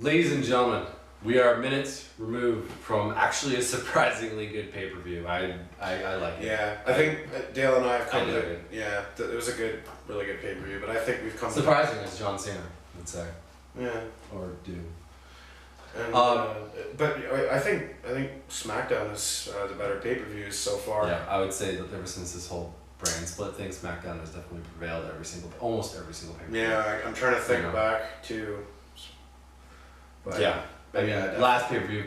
Ladies and gentlemen, we are minutes removed from actually a surprisingly good pay-per-view. I like it. Yeah, I think Dale and I have come I to did it. Yeah, it was a really good pay-per-view, but I think we've come Surprising as John Cena would say, to... Yeah. or do. And, but I think SmackDown is the better pay-per-views so far. Yeah, I would say that ever since this whole brand split thing, SmackDown has definitely prevailed almost every single pay-per-view. Yeah, I'm trying to think You know. back to... But, Yeah. I mean, yeah, last pay-per-view,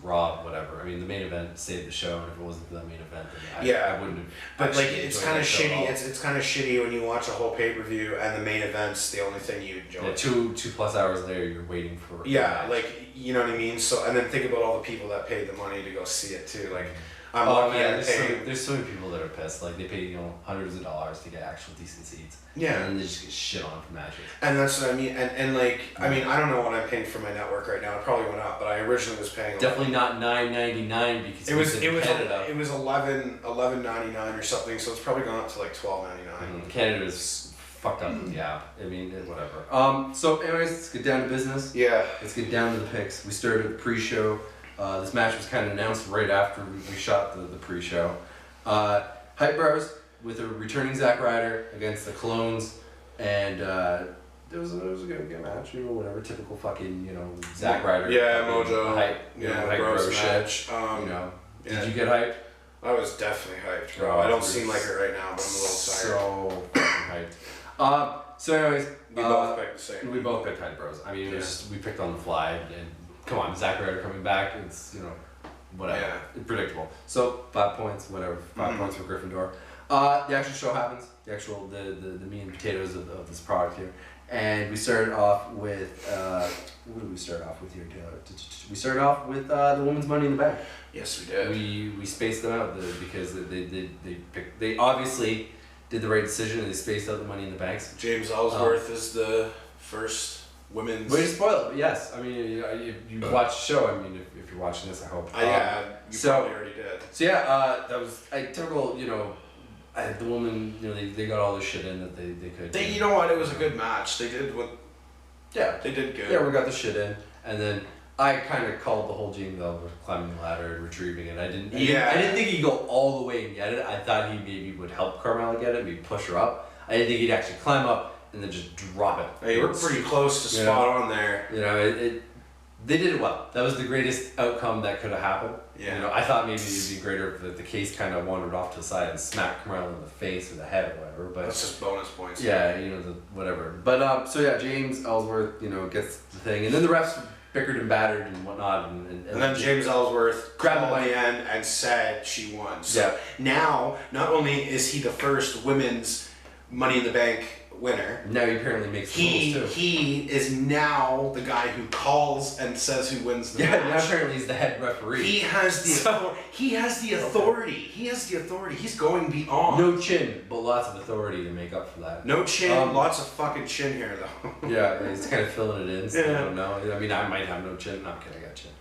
Raw, whatever. I mean, the main event saved the show, and if it wasn't for the main event, then I wouldn't have. But like, actually it's enjoyed kind of that show at all. shitty. It's kind of shitty when you watch a whole pay-per-view and the main event's the only thing you enjoy. Yeah, two plus hours later, you're waiting for. Yeah, like, you know what I mean. So, and then think about all the people that paid the money to go see it too. Like, I'm Oh lucky man, I paid. there's so many people that are pissed. Like they pay hundreds of dollars to get actual decent seats. Yeah. And then they just get shit on for matches. And that's what I mean. And like, I mean, I don't know what I'm paying for my network right now. It probably went up, but I originally was paying. Definitely not $9.99 because It was Canada. it was $11.99 or something. So it's probably gone up to like $12.99. Canada is fucked up with the app. I mean, whatever. So anyways, let's get down to business. Yeah. Let's get down to the picks. We started the pre-show. This match was kind of announced right after we shot the pre-show. Hype Bros with a returning Zack Ryder against the Clones, and it was a good match. You know, whatever, typical fucking Zack Ryder. Yeah, fucking Mojo. Hype. Yeah, Hype Bros Bro shit. match. Yeah. Yeah. Did you get hyped? I was definitely hyped, bro. Oh, I don't it seem was like it right now, but I'm a little tired. So fucking hyped. So anyways, We both picked the same. we both picked Hype Bros. I mean, it was just, we picked on the fly, and come on, Zack Ryder coming back. It's whatever. Yeah. Predictable. So 5 points, whatever. 5 points for Gryffindor. The actual show happens. The actual the meat and potatoes of this product here, and we started off with what did we start off with here, Taylor? We started off with the women's Money in the Bank. Yes, we did. We spaced them out because they obviously did the right decision and they spaced out the Money in the Banks. James Ellsworth is the first women's. Way to spoil it, but yes. I mean, you watch the show. I mean, if you're watching this, I hope. Yeah, you so- probably already did. So yeah, that was typical. The woman. They got all the shit in that they could. You know what? It was a good match. They did what Yeah. they did good. Yeah, we got the shit in, and then I kind of called the whole James Ellsworth climbing the ladder and retrieving it. I didn't think he'd go all the way and get it. I thought he maybe would help Carmella get it, maybe push her up. I didn't think he'd actually climb up and then just drop it. Hey, we're pretty close to spot on there. They did it well. That was the greatest outcome that could have happened. Yeah. I thought maybe it'd be greater if the case kind of wandered off to the side and smacked Carmella in the face or the head or whatever. But That's just bonus points. yeah, whatever. But so yeah, James Ellsworth, gets the thing, and then the refs bickered and battered and whatnot, and And then James Ellsworth Grabbed called the mic. the end and said she won. So Yeah. now, not only is he the first women's Money in the Bank winner, now he apparently makes the rules too. he is now the guy who calls and says who wins the Yeah, now match. apparently he's the head referee. He has the he has the authority. He has the authority. He's going beyond. No chin, but lots of authority to make up for that. No chin, lots of fucking chin hair though. Yeah, he's kind of filling it in, so I Yeah. don't know. I mean, I might have no chin. No, I'm kidding, I got chin.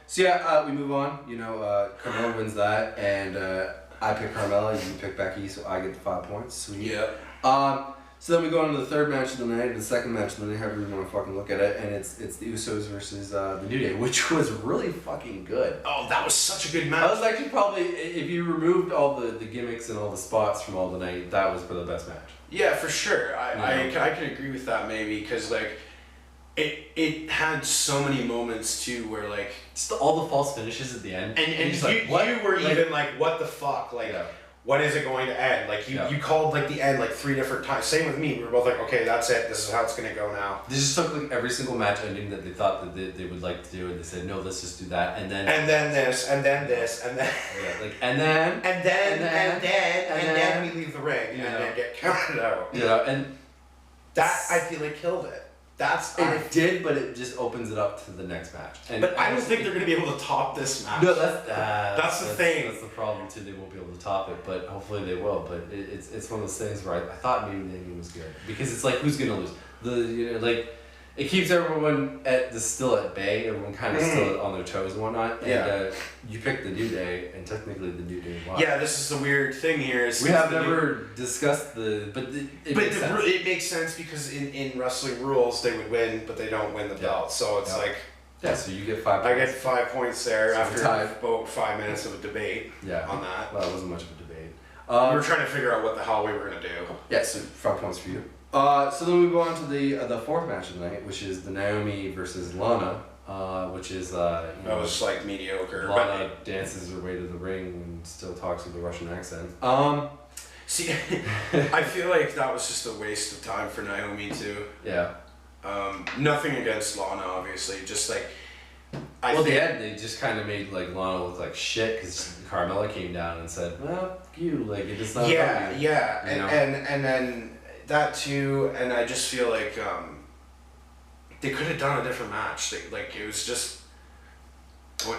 So yeah, we move on. Carmella wins that, and I pick Carmella, you pick Becky, so I get the 5 points. Sweet. Yeah. So then we go on to the third match of the night, the second match of the night, however you want to fucking look at it, and it's the Usos versus the New Day, which was really fucking good. Oh, that was such a good That match. was actually probably, if you removed all the gimmicks and all the spots from all the night, that was probably the best match. Yeah, for sure. I Yeah. I can agree with that maybe because like it had so many moments too where like Just all the false finishes at the end. and You're just you, like, what? you were Like, even like what the fuck like Yeah. when is it going to end like Yeah. you called like the end like 3 different times. Same with me. We were both like okay that's it. This is how it's gonna go now. They just took like every single match ending that they thought that they would like to do, and they said, no, let's just do that, and then And then this and then this and then yeah, like and then and then we leave the ring Yeah. and then get counted out. and That I feel like killed it. it did, but it just opens it up to the next match. And But I don't think they're gonna be able to top this match. No, that's the thing. That's the problem too. They won't be able to top it, but hopefully they will. But it's one of those things where I thought maybe the ending was good because it's like who's gonna lose? it keeps everyone still at bay. Everyone kind of still on their toes and whatnot. And Yeah. you picked the New Day, and technically the New Day won. Yeah, this is the weird thing here. We have never discussed it makes sense. It makes sense because in wrestling rules they would win, but they don't win the belt. So it's like Yeah, so you get 5 I points. get 5 points there So after tied. about 5 minutes of a debate Yeah. on that. Well, it wasn't much of a debate. We were trying to figure out what the hell we were gonna do. Yeah, so 5 points for you. So then we go on to the fourth match of the night, which is the Naomi versus Lana, which is That was like mediocre. Lana dances her way to the ring and still talks with a Russian accent. See, I feel like that was just a waste of time for Naomi too. Yeah. Nothing against Lana, obviously. Just like Well, at the end, they just kind of made like Lana look like shit because Carmella came down and said, "Well, f you, like it's not." yeah, about you." yeah, You know? and then that too, and I just feel like they could have done a different match. Like it was just.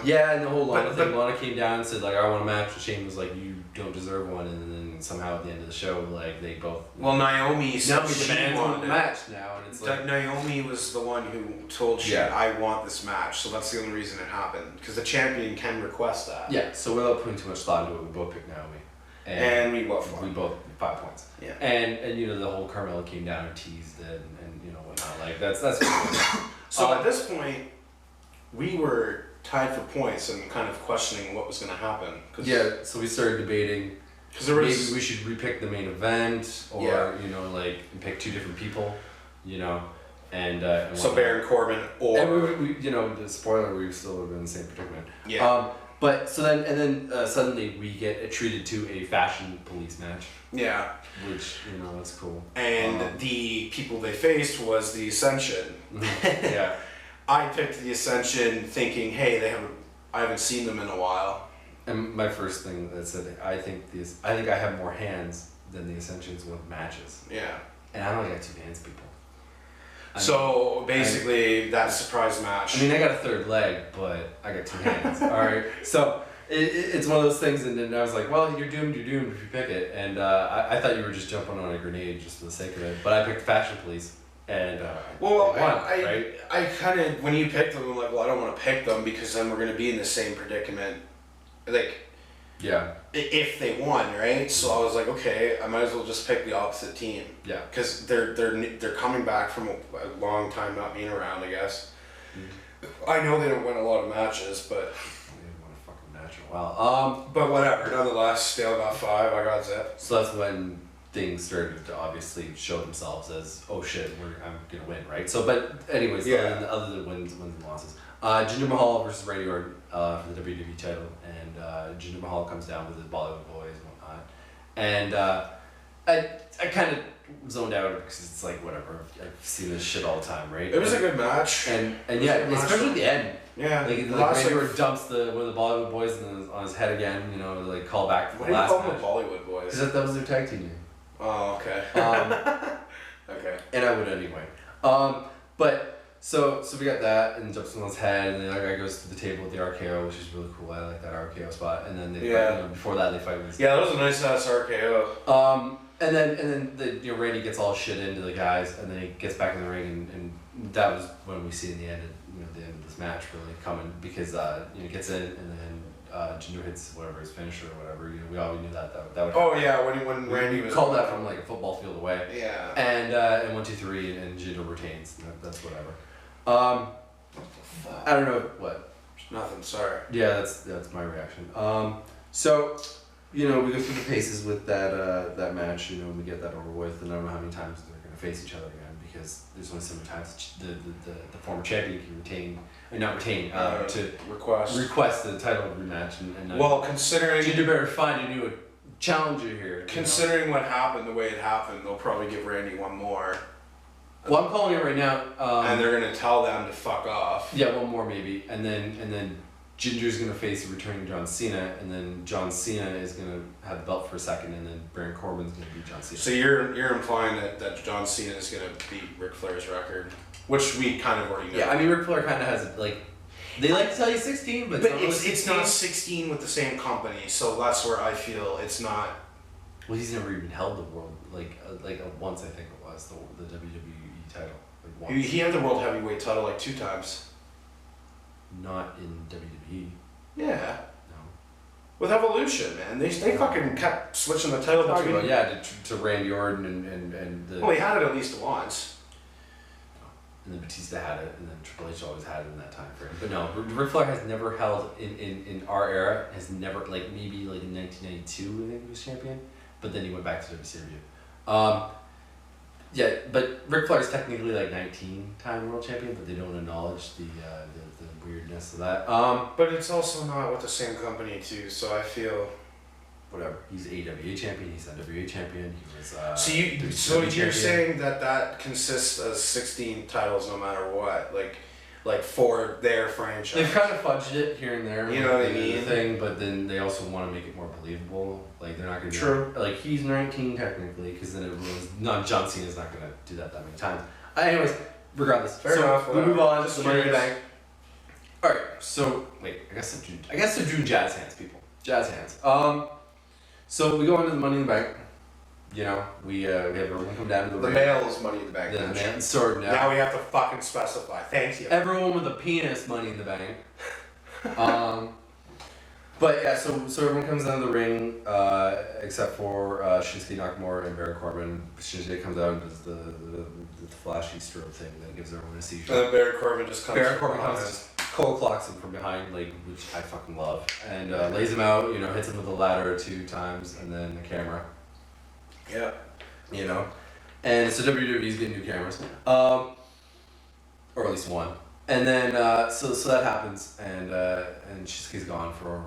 Yeah, and the whole Lana But- thing, Lana came down and said like, "I want a match." And Shane was like, "You don't deserve one," and then somehow at the end of the show, like they both. Well, Naomi said Naomi she demands a wanted it. match now, and it's like. Naomi was the one who told Shane, Yeah. I want this match, so that's the only reason it happened. Because the champion can request that. Yeah, so without putting too much thought into it, we both picked Naomi. And we both We won. both 5 points. Yeah. And you know the whole Carmella came down and teased it and you know whatnot. Like that's cool. So at this point, we were tied for points and kind of questioning what was going to happen. Cause, Yeah, so we started debating. Because there was. Maybe we should repick the main event, or Yeah. you know, like pick two different people, you know, and So whatnot. Baron Corbin or. And we you know, the spoiler, we still would have been in the same predicament. Yeah. But so then suddenly we get treated to a fashion police match, Yeah. which you know that's cool. And the people they faced was the Ascension. Yeah. I picked the Ascension thinking, hey, I haven't seen them in a while. And my first thing that said, I think I have more hands than the Ascensions with matches, Yeah. and I only got 2 hands, people. So basically, that surprise match. I mean, I got a third leg, but I got 2 hands. All right, so it's one of those things, and then I was like, well, you're doomed if you pick it, and I thought you were just jumping on a grenade just for the sake of it, but I picked Fashion Police, and well, they won, I right? I kind of when you picked them, I'm like, well, I don't want to pick them because then we're gonna be in the same predicament, like Yeah, if they won, right? So I was like, okay, I might as well just pick the opposite team yeah. because they're coming back from a long time not being around, I guess. I know they don't win a lot of matches, but I didn't want to fucking match in a while. but whatever. Nonetheless, they all got 5. I got Zip. So that's when things started to obviously show themselves as, oh shit, I'm gonna win, right? So, but anyways, Yeah. other than wins and losses, Jinder Mahal versus Randy Orton for the WWE title, and Jinder Mahal comes down with his Bollywood boys and whatnot, and I kind of zoned out because it's like whatever, I've seen this shit all the time, right? It was a good match. and it was a yeah, good match. especially at the end. Yeah. Like Randy Orton dumps one of the Bollywood boys on his head again, you know, to like call back to Why the do you last call them match. the Bollywood boys? Because that was their tag team name. Oh, okay. Okay. And I would anyway. But so we got that and jumps someone's head, and the other guy goes to the table with the RKO, which is really cool. I like that RKO spot. And then they Yeah. fight, you know, before that they fight with. Yeah, that was a nice ass RKO. And then Randy gets all shit into the guys, and then he gets back in the ring, and that was when we see in the end of this match really coming because he gets in, and then Jinder hits whatever his finisher or whatever. You know, we always knew that would. Oh happen. yeah, when Randy was. Called that from like a football field away. Yeah. And 1, 2, 3, and Jinder retains. That's whatever. I don't know what. Nothing. Sorry. Yeah, that's my reaction. So, you know, we go through the paces with that match. You know, we get that over with, and I don't know how many times they're gonna face each other again because there's only so many times the former champion can retain, or not retain, to request the title rematch. And Well, considering Jinder better find a new challenger here. You know? considering what happened, the way it happened, they'll probably give Randy one more, Well, I'm calling it right now. and they're gonna tell them to fuck off. Yeah, one more maybe, and then Ginger's gonna face a returning John Cena, and then John Cena is gonna have the belt for a second, and then Baron Corbin's gonna beat John Cena. So you're implying that John Cena is gonna beat Ric Flair's record, which we kind of already know. Yeah, I mean Ric Flair kind of has like, they like to tell you 16, but, but not really it's not 16 with the same company, so that's where I feel it's not. Well, he's never even held the world like once I think it was the WWE title. Like once. He had the world heavyweight title like 2 times. Not in WWE. Yeah. No. With Evolution, man. They fucking kept switching the title Talking between. about, to Randy Orton and the. Well, he had it at least once. And then Batista had it, and then Triple H always had it in that time frame. But no, Ric Flair has never held in our era. Has never maybe in 1992 I think he was champion, but then he went back to WCW. Yeah, but Ric Flair is technically 19-time world champion, but they don't acknowledge the weirdness of that. But it's also not with the same company too, so I feel. Whatever. He's AWA champion. He's NWA champion. He was. So you're champion. saying that consists of 16 titles no matter what, like for their franchise. They've kind of fudged it here and there. You know what I the mean? Thing, but then they also want to make it more believable. Like they're not going to. True. He's 19 technically, because then everyone's not. John Cena's not going to do that many times. Anyways, regardless. Fair enough. We move on. Just The Money in the curious. Bank. All right. So wait, I guess they're doing jazz hands, people. Jazz hands. So we go into the Money in the Bank. You know, we have everyone come down to the The ring. male is Money in the Bank. The match. man sword now. Now we have to fucking specify. Thank you. Everyone with a penis, Money in the Bank. But yeah, so everyone comes down to the ring, except for Shinsuke Nakamura and Baron Corbin. Shinsuke comes out and does the flashy strobe thing that gives everyone a seizure. And then Baron Corbin just comes. Baron Corbin behind. comes, just cold clocks him from behind, which I fucking love, and lays him out. You know, hits him with a ladder 2 times, and then the camera. Yeah. You know, and so WWE's getting new cameras, or at least one. And then so that happens, and Shinsuke's gone for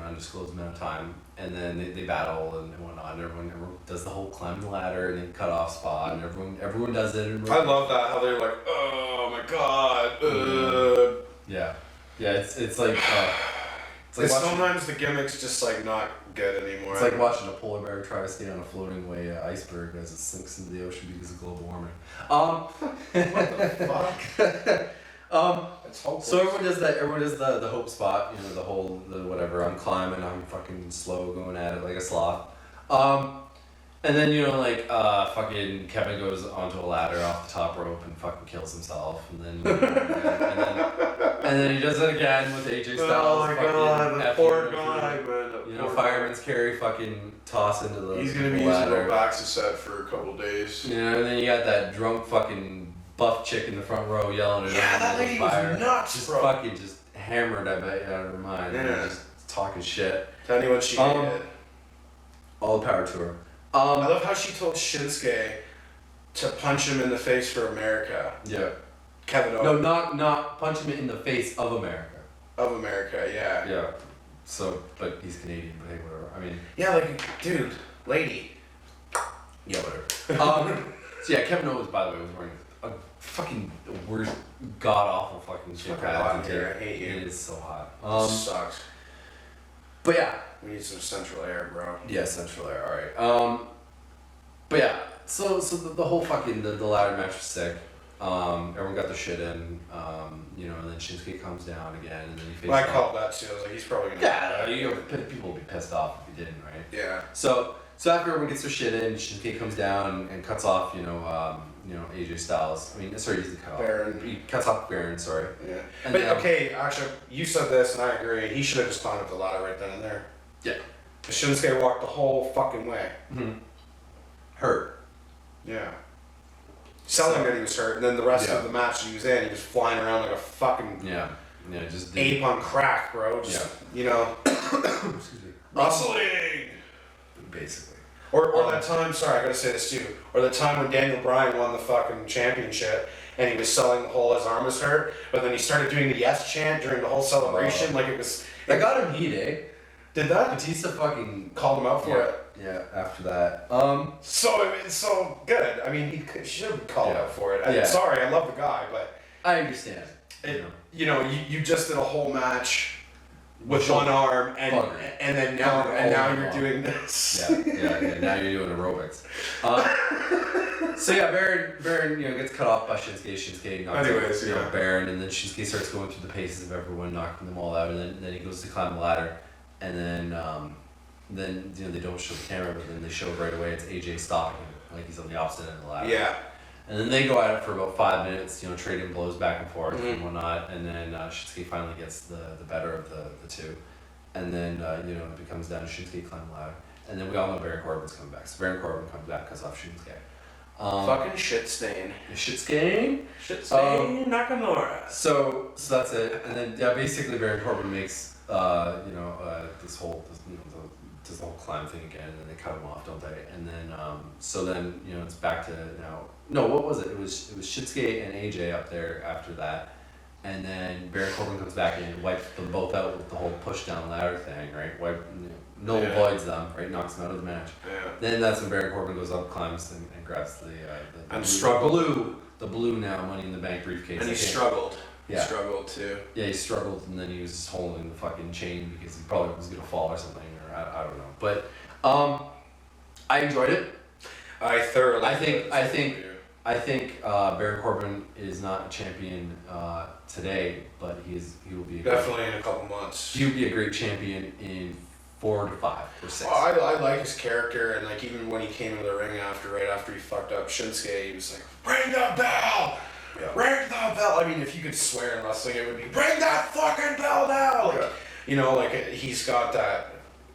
undisclosed amount of time, and then they battle and whatnot, and everyone does the whole climb the ladder and then cut off spot, and everyone does it. And I love that how they're like, oh my god. Yeah, it's like it's like watching, sometimes the gimmick's just not good anymore. it's like watching a polar bear try to stay on a floating away iceberg as it sinks into the ocean because of global warming. What the fuck? It's hopeless. So everyone does the hope spot, you know, the whatever, I'm climbing, I'm fucking slow going at it like a sloth. And then, you know, fucking Kevin goes onto a ladder off the top rope and fucking kills himself, and then and then he does it again with AJ Styles. Oh my god, the F poor you guy, through, man. You know, fireman's carry, fucking toss into the He's gonna be ladder. using Robaxa set for a couple days. You know, and then you got that drunk fucking buff chick in the front row yelling at him. Yeah, that lady was nuts, just bro. fucking just hammered, I bet, out of her mind. And Yeah. just talking shit. Tell me what she did. All the power to her. I love how she told Shinsuke to punch him in the face for America. Yeah. Kevin No, Owens. not punch him in the face of America. Of America, yeah. Yeah. So, but he's Canadian, but hey, whatever. I mean, Yeah, dude, lady. yeah, whatever. So yeah, Kevin Owens, by the way, was wearing a fucking worst, god awful fucking shit fucking hot in pads. here, I hate you. It is so hot. Sucks. But yeah. We need some central air, bro. Yeah, Central Air, alright. But yeah, so the whole fucking, the ladder match was sick. Everyone got their shit in, you know, and then Shinsuke comes down again, and then he faces I called that too. I was like, he's probably gonna. Yeah, people will be pissed off if he didn't, right? Yeah. So after everyone gets their shit in, Shinsuke comes down and cuts off, AJ Styles. I mean, sorry, he's the cut off. Baron. He cuts off Baron, sorry. Yeah. And But then- okay, actually, you said this, and I agree. He should have just climbed up the ladder right then and there. Yeah. Shinsuke walked the whole fucking way. Mm-hmm. Hurt. Yeah. Selling that he was hurt, and then the rest Yeah. of the match he was in, he was flying around like a fucking Yeah. Yeah, just ape on crack, bro. Just, you know, Excuse me. wrestling. Basically. Or that time, sorry, I gotta say this too. Or the time when Daniel Bryan won the fucking championship and he was selling the whole his arm was hurt, but then he started doing the yes chant during the whole celebration, like it was. That got him heat, eh? Did that? Batista fucking Called him out for yeah, it. yeah, after that. So it's so good. I mean, he should have called Yeah. out for it. Yeah. I'm sorry, I love the guy, but I understand. you just did a whole match with Sure. one arm, and Bugger. and then Covered all now night you're long. doing this. Yeah. Now you're doing aerobics. So yeah, Baron, gets cut off by Shinsuke. Shinsuke knocks Anyways, out, yeah. Baron, and then Shinsuke starts going through the paces of everyone, knocking them all out, and then he goes to climb the ladder, and then they don't show the camera, but then they show right away it's AJ stopping him, like he's on the opposite end of the ladder. Yeah. And then they go at it for about 5 minutes, trading blows back and forth and whatnot. And then Shinsuke finally gets the better of the two. And then, it becomes down to Shinsuke climbing the ladder. And then we all know Baron Corbin's coming back. So Baron Corbin comes back because of Shinsuke. Fucking shit stain. Shit stain? Shit stain Nakamura. So that's it. And then, basically Baron Corbin makes, this whole climb thing again, and then they cut him off, don't they? And then, it's back to now. No, what was it? It was Shinsuke and AJ up there after that. And then Baron Corbin comes back and wipes them both out with the whole push down ladder thing, right? Avoids them, right? Knocks them out of the match. Yeah. Then that's when Baron Corbin goes up, climbs, and grabs the blue now Money in the Bank briefcase. And he struggled. Yeah. He struggled too. Yeah, he struggled, and then he was just holding the fucking chain because he probably was gonna fall or something, or I don't know. But I enjoyed it. I thoroughly. I think Baron Corbin is not a champion today, but he will be definitely in a couple months. He'll be a great champion in 4 to 5 or 6. Oh, I like his character, and like even when he came into the ring right after he fucked up Shinsuke, he was like, "Ring the bell, ring the bell." I mean, if you could swear in wrestling, it would be, "Ring that fucking bell now!" He's got that.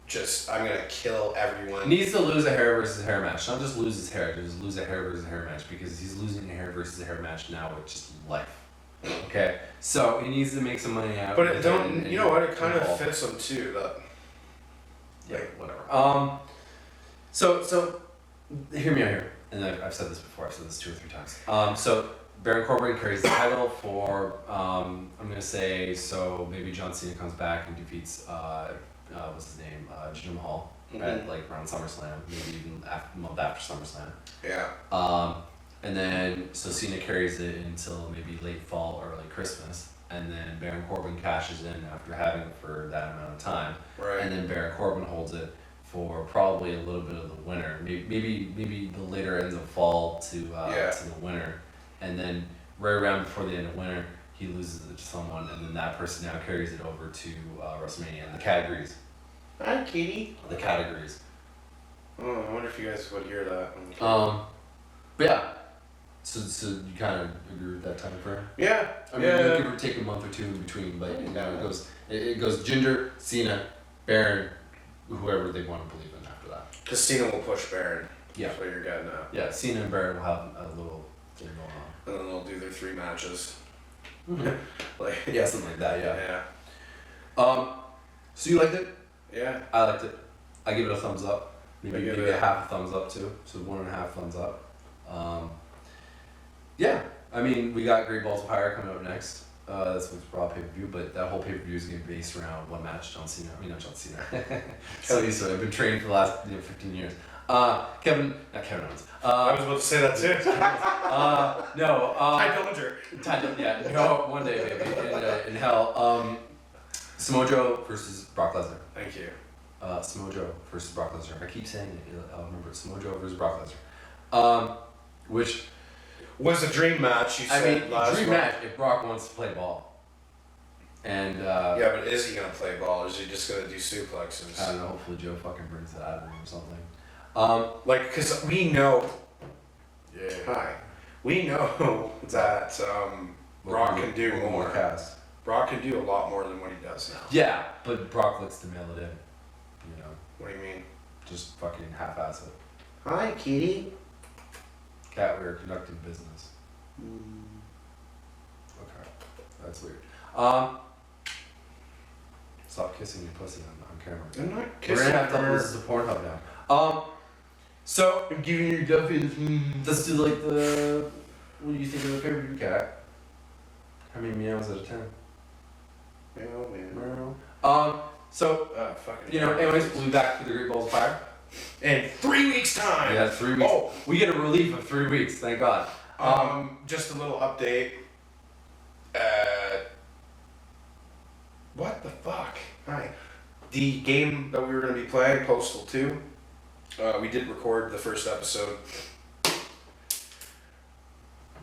Just, I'm gonna kill everyone. Needs to lose a hair versus hair match. Not just lose his hair, just lose a hair versus hair match, because he's losing a hair versus a hair match now with just life. Okay? So he needs to make some money out. But it don't, you know what? It kind of fits him too. Whatever. So hear me out here. And I've said this before. I've said this 2 or 3 times. So Baron Corbin carries the title for, I'm gonna say, so maybe John Cena comes back and defeats, what's his name? Jinder Mahal at around SummerSlam, maybe even a month after SummerSlam. Yeah. And then so Cena carries it until maybe late fall or early Christmas, and then Baron Corbin cashes in after having it for that amount of time. Right. And then Baron Corbin holds it for probably a little bit of the winter, maybe the later ends of fall to the winter, and then right around before the end of winter, he loses it to someone, and then that person now carries it over to WrestleMania and the categories. Hi, Katie. The categories. Oh, I wonder if you guys would hear that. But yeah. So you kind of agree with that time frame? Yeah. I mean, give or take a month or 2 in between, but it goes Jinder, Cena, Baron, whoever they want to believe in after that. Because Cena will push Baron. Yeah. That's what you're getting at. Yeah, Cena and Baron will have a little thing going on. And then they'll do their 3 matches. Yeah, something like that. Yeah. Yeah. So you liked it? Yeah. I liked it. I give it a thumbs up. Maybe give a half a thumbs up too. So 1.5 thumbs up. Yeah. I mean, we got Great Balls of Fire coming up next. That's what's Raw pay-per-view, but that whole pay-per-view is going to be based around one match. Not John Cena. So I've been training for the last 15 years. Not Kevin Owens. I was about to say that too. No. Ty Dillinger. Yeah. No, one day, baby, in hell. Samoa Joe versus Brock Lesnar. Thank you. Samoa Joe versus Brock Lesnar. I keep saying it. I'll remember it. Samoa Joe versus Brock Lesnar. Which was a dream match. You said last dream month. match if Brock wants to play ball. And yeah, but is he gonna play ball, or is he just gonna do suplexes? I don't know. Hopefully Joe fucking brings it out of him or something. Because we know. Yeah. Hi. We know that Brock can do more. Brock can do a lot more than what he does now. Yeah, but Brock looks to mail it in. What do you mean? Just fucking half-ass it. Hi, kitty. Cat, we are conducting business. Okay, that's weird. Stop kissing your pussy on camera. I'm not We're kissing gonna have to her. upload this to Pornhub now. So I'm giving you Duffy's. Let's do like the. What do you think of the pay-per-view, Cat? How many meows out of 10? Man. So anyways, we'll be back for the Great Balls of Fire. In 3 weeks' time. Yeah, 3 weeks. Oh. We get a relief of 3 weeks. Thank God. Just a little update. What the fuck? Hi. The game that we were going to be playing, Postal 2, we did record the first episode.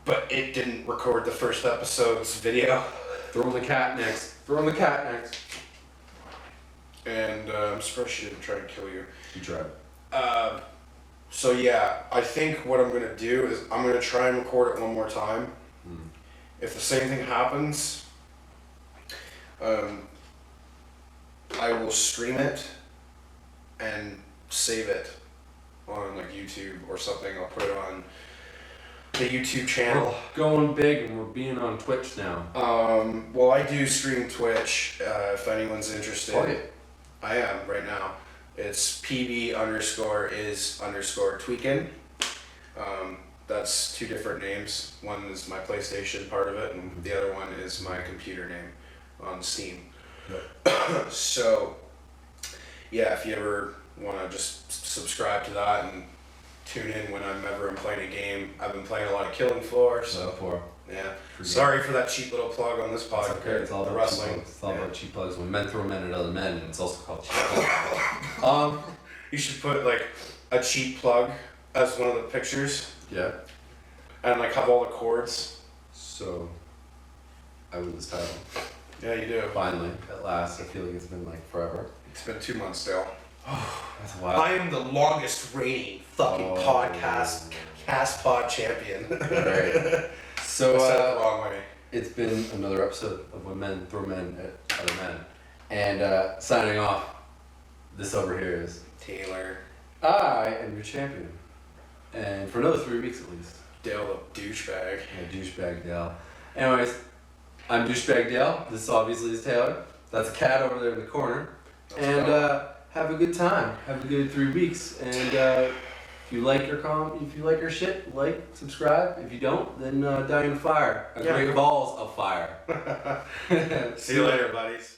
But it didn't record the first episode's video. Throw the cat next. And I'm surprised she didn't try to kill you. You tried. So yeah, I think what I'm gonna do is I'm gonna try and record it one more time. If the same thing happens, I will stream it and save it on like YouTube or something. I'll put it on the YouTube channel. We're going big and we're being on Twitch now. Well, I do stream Twitch. If anyone's interested, Oh, yeah. I am right now. It's PB_is_tweakin. That's two different names. One is my PlayStation part of it, and the other one is my computer name on Steam. Yep. So, yeah, if you ever want to just subscribe to that and tune in when I'm playing a game. I've been playing a lot of Killing Floor, so yeah. Sorry for that cheap little plug on this It's podcast. okay. It's all the about wrestling. Cheap plugs. It's all about cheap plugs. When men throw men at other men, and it's also called cheap plugs. You should put like a cheap plug as one of the pictures, Yeah. and like have all the chords. So, I win this title. Yeah, you do. Finally, at last. I feel like it's been like forever. It's been 2 months still. That's wild. I am the longest reigning fucking podcast cast pod champion. Right. So I said it the wrong way. it's been another episode of When Men Throw Men at Other Men. And signing off, this over here is Taylor. I am your champion. And for another 3 weeks at least. Dale the douchebag. Yeah, douchebag Dale. Anyways, I'm douchebag Dale. This obviously is Taylor. That's a cat over there in the corner. That's And Dale. have a good time. Have a good 3 weeks. And if you like your shit, like, subscribe. If you don't, then die in a fire. A Yeah. great balls of fire. See you later, buddies.